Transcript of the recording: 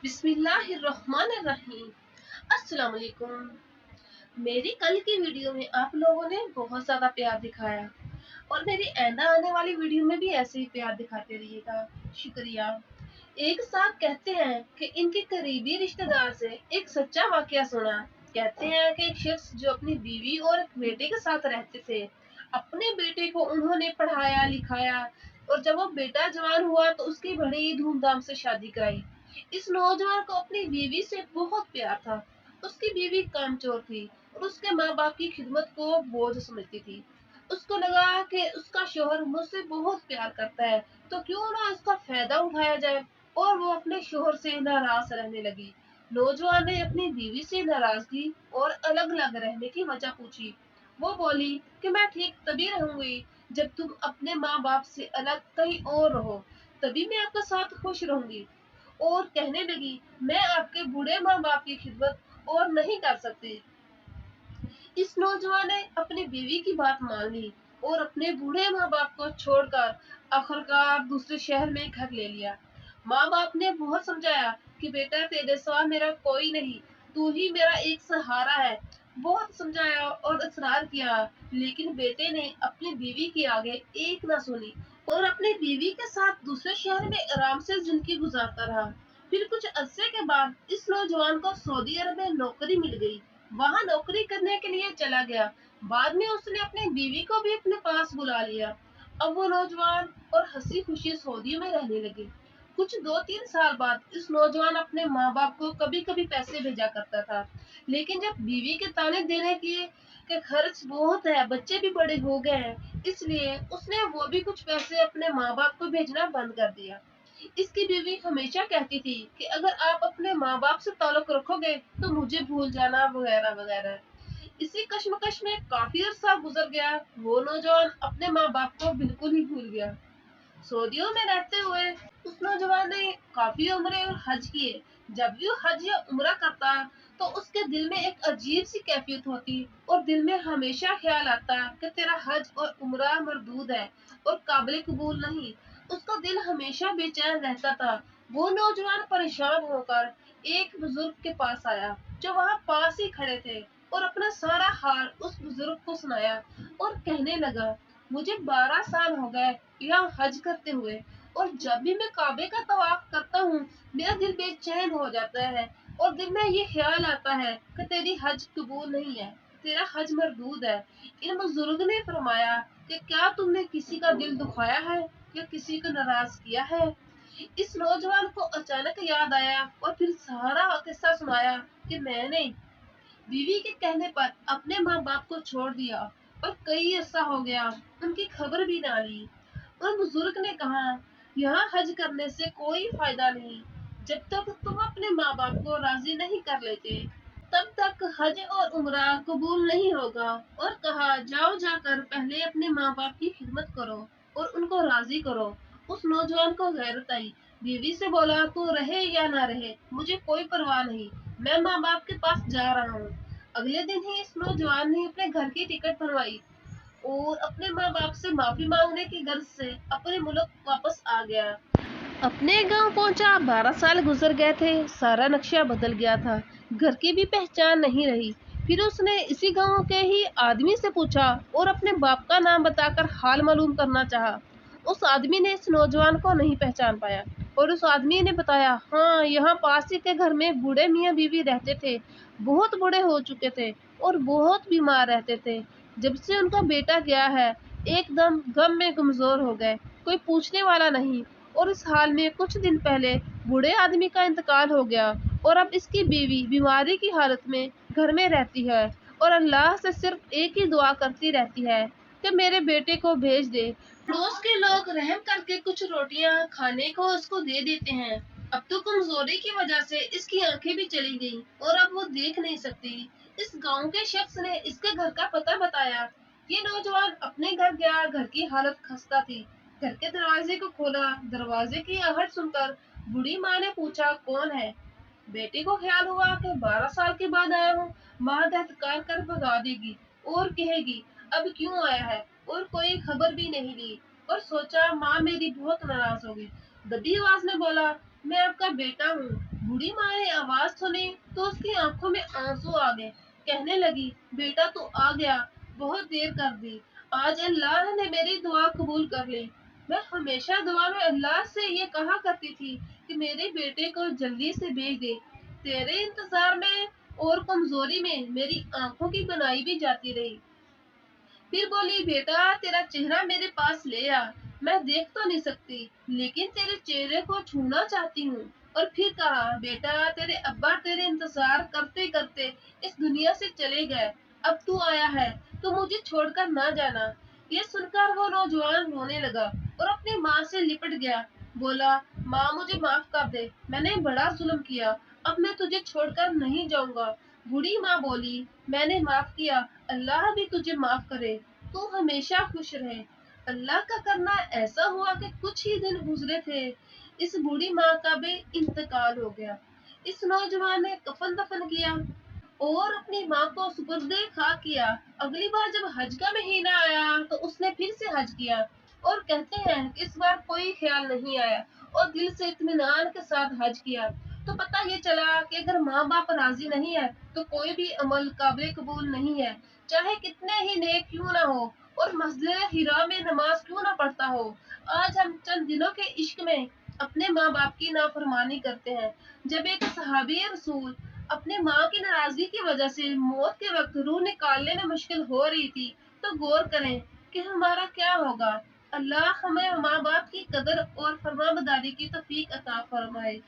बिस्मिल्लाहिर्रहमानिर्रहीम। अस्सलाम वालेकुम। मेरी कल की वीडियो में आप लोगों ने बहुत ज्यादा प्यार दिखाया और मेरी आइंदा आने वाली वीडियो में भी ऐसे ही प्यार दिखाते रहिएगा। शुक्रिया। एक साथ कहते हैं कि इनके करीबी रिश्तेदार से एक सच्चा वाकया सुना। कहते हैं कि एक शख्स जो अपनी बीवी और एक बेटे के साथ रहते थे, अपने बेटे को उन्होंने पढ़ाया लिखाया और जब वो बेटा जवान हुआ तो उसकी बड़ी धूमधाम से शादी कराई। इस नौजवान को अपनी बीवी से बहुत प्यार था। उसकी बीवी कामचोर थी और उसके माँ बाप की खिदमत को बोझ समझती थी। उसको लगा कि उसका शोहर मुझसे बहुत प्यार करता है, तो क्यों ना इसका फायदा उठाया जाए, और वो अपने शोहर से नाराज रहने लगी। नौजवान ने अपनी बीवी से नाराजगी और अलग अलग रहने की वजह पूछी। वो बोली कि मैं ठीक तभी रहूंगी जब तुम अपने माँ बाप से अलग कहीं और रहो, तभी मैं आपके साथ खुश रहूंगी। और कहने लगी, मैं आपके बूढ़े माँ बाप की खिदमत और नहीं कर सकती। इस नौजवान ने अपनी बीवी की बात मान ली और अपने बूढ़े माँ बाप को छोड़कर आखिरकार दूसरे शहर में घर ले लिया। माँ बाप ने बहुत समझाया कि बेटा तेरे सिवा मेरा कोई नहीं, तू ही मेरा एक सहारा है। बहुत समझाया और इसरार किया, लेकिन बेटे ने अपनी बीवी की आगे एक ना सुनी और अपनी बीवी के साथ दूसरे शहर में आराम से जिंदगी गुजारता रहा। फिर कुछ अरसे के बाद इस नौजवान को सऊदी अरब में नौकरी मिल गई। वहाँ नौकरी करने के लिए चला गया। बाद में उसने अपनी बीवी को भी अपने पास बुला लिया। अब वो नौजवान और हंसी खुशी सऊदी में रहने लगे। कुछ 2-3 साल बाद इस नौजवान अपने माँ बाप को कभी कभी पैसे भेजा करता था, लेकिन जब बीवी के ताने देने के खर्च बहुत है, बच्चे भी बड़े हो गए हैं, इसलिए उसने वो भी कुछ पैसे अपने माँ बाप को भेजना बंद कर दिया। इसकी बीवी हमेशा कहती थी कि अगर आप अपने माँ बाप से ताल्लुक रखोगे तो मुझे भूल जाना, वगैरह वगैरह। इसी कश्मकश में काफी अरसा गुजर गया। वो नौजवान अपने माँ बाप को बिल्कुल ही भूल गया। सऊदियों में रहते हुए उस नौजवान ने काफी उम्रे और हज किए। जब भी वो हज या उम्रा करता तो उसके दिल में एक अजीब सी कैफियत होती और दिल में हमेशा ख्याल आता कि तेरा हज और उम्रा मरदूद है और काबिल कबूल नहीं। उसका दिल हमेशा बेचैन रहता था। वो नौजवान परेशान होकर एक बुजुर्ग के पास आया जो वहाँ पास ही खड़े थे और अपना सारा हाल उस बुजुर्ग को सुनाया और कहने लगा, मुझे 12 साल हो गए यहाँ हज करते हुए, और जब भी मैं काबे का तवाफ करता हूँ मेरा दिल बेचैन हो जाता है और दिल में ये ख्याल आता है कि तेरी हज कबूल नहीं है, तेरा हज मरदूद है। इन बुजुर्ग ने फरमाया कि क्या तुमने किसी का दिल दुखाया है या किसी को नाराज किया है। इस नौजवान को अचानक याद आया और फिर सारा किस्सा सुनाया कि मैंने बीवी के कहने पर अपने माँ बाप को छोड़ दिया और कई अरसा हो गया उनकी खबर भी ना ली। उन बुजुर्ग ने कहा, यहाँ हज करने से कोई फायदा नहीं, जब तक तुम अपने माँ बाप को राजी नहीं कर लेते तब तक हज और उम्रा कबूल नहीं होगा। और कहा, जाओ जाकर पहले अपने माँ बाप की खिदमत करो और उनको राजी करो। उस नौजवान को गैरत आई। बीवी से बोला, तू रहे या ना रहे मुझे कोई परवाह नहीं, मैं माँ बाप के पास जा रहा हूँ। अगले दिन ही इस नौजवान ने अपने घर की टिकट बनवाई और अपने माँ बाप से माफी मांगने की गर्ज से अपने मुल्क वापस आ गया। अपने गांव पहुंचा, 12 साल गुजर गए थे, सारा नक्शा बदल गया था, घर की भी पहचान नहीं रही। फिर उसने इसी गांव के ही आदमी से पूछा और अपने बाप का नाम बताकर हाल मालूम करना चाहा। उस आदमी ने इस नौजवान को नहीं पहचान पाया और उस आदमी ने बताया, हाँ, यहाँ पास ही के घर में बूढ़े मियाँ बीवी रहते थे, बहुत बूढ़े हो चुके थे और बहुत बीमार रहते थे। जब से उनका बेटा गया है एकदम गम में कमजोर हो गए, कोई पूछने वाला नहीं। और इस हाल में कुछ दिन पहले बूढ़े आदमी का इंतकाल हो गया और अब इसकी बीवी बीमारी की हालत में घर में रहती है और अल्लाह से सिर्फ एक ही दुआ करती रहती है कि मेरे बेटे को भेज दे। पड़ोस के लोग रहम करके कुछ रोटियां खाने को उसको दे देते हैं। अब तो कमजोरी की वजह से इसकी आंखें भी चली गई और अब वो देख नहीं सकती। इस गांव के शख्स ने इसके घर का पता बताया। ये नौजवान अपने घर गया, घर की हालत खस्ता थी। घर के दरवाजे को खोला, दरवाजे की आहट सुनकर बूढ़ी माँ ने पूछा, कौन है। बेटे को ख्याल हुआ कि 12 साल के बाद आया हूँ, माँ धत्कार कर भगा देगी और कहेगी अब क्यों आया है, और कोई खबर भी नहीं ली। और सोचा माँ मेरी बहुत नाराज होगी। दबी आवाज में बोला, मैं आपका बेटा हूँ। बूढ़ी माँ ने आवाज सुनी तो उसकी आंखों में आंसू आ गए। कहने लगी, बेटा तू आ गया, बहुत देर कर दी। आज अल्लाह ने मेरी दुआ कबूल कर ली। मैं हमेशा दुआ में अल्लाह से ये कहा करती थी कि मेरे बेटे को जल्दी से भेज दे। तेरे इंतजार में और कमजोरी में मेरी आंखों की बनाई भी जाती रही। फिर बोली, बेटा तेरा चेहरा मेरे पास ले आ। मैं देख तो नहीं सकती, लेकिन तेरे चेहरे को छूना चाहती हूँ। और फिर कहा, बेटा तेरे अब्बा तेरे इंतजार करते करते इस दुनिया से चले गए। अब तू आया है तो मुझे छोड़कर ना जाना। ये सुनकर वो नौजवान रोने लगा और अपनी माँ से लिपट गया। बोला, माँ मुझे माफ कर दे, मैंने बड़ा जुल्म किया। अब मैं तुझे छोड़कर नहीं जाऊंगा। बूढ़ी माँ बोली, मैंने माफ किया, अल्लाह भी तुझे माफ करे। तू हमेशा खुश रहे। अल्लाह का करना ऐसा हुआ कि कुछ ही दिन गुजरे थे, इस बूढ़ी माँ का भी इंतकाल हो गया। इस नौजवान ने कफन दफन किया और अपनी माँ को सुपुर्दे खाक किया। अगली बार जब हज का महीना आया तो उसने फिर से हज किया और कहते हैं कि इस बार कोई ख्याल नहीं आया और दिल से इत्मीनान के साथ हज किया। तो पता ये चला कि अगर माँ बाप राजी नहीं है तो कोई भी अमल काबिल कबूल नहीं है, चाहे कितने ही नेक क्यों ना हो और मस्जिद हिरा में नमाज क्यों ना पढ़ता हो। आज हम चंद दिनों के इश्क में अपने माँ बाप की नाफरमानी करते हैं। जब एक सहाबी रसूल अपने माँ की नाराजगी की वजह से मौत के वक्त रूह निकालने में मुश्किल हो रही थी, तो गौर करें कि हमारा क्या होगा। अल्लाह हमें माँ बाप की कदर और फरमाबरदारी की तौफीक अता फरमाए।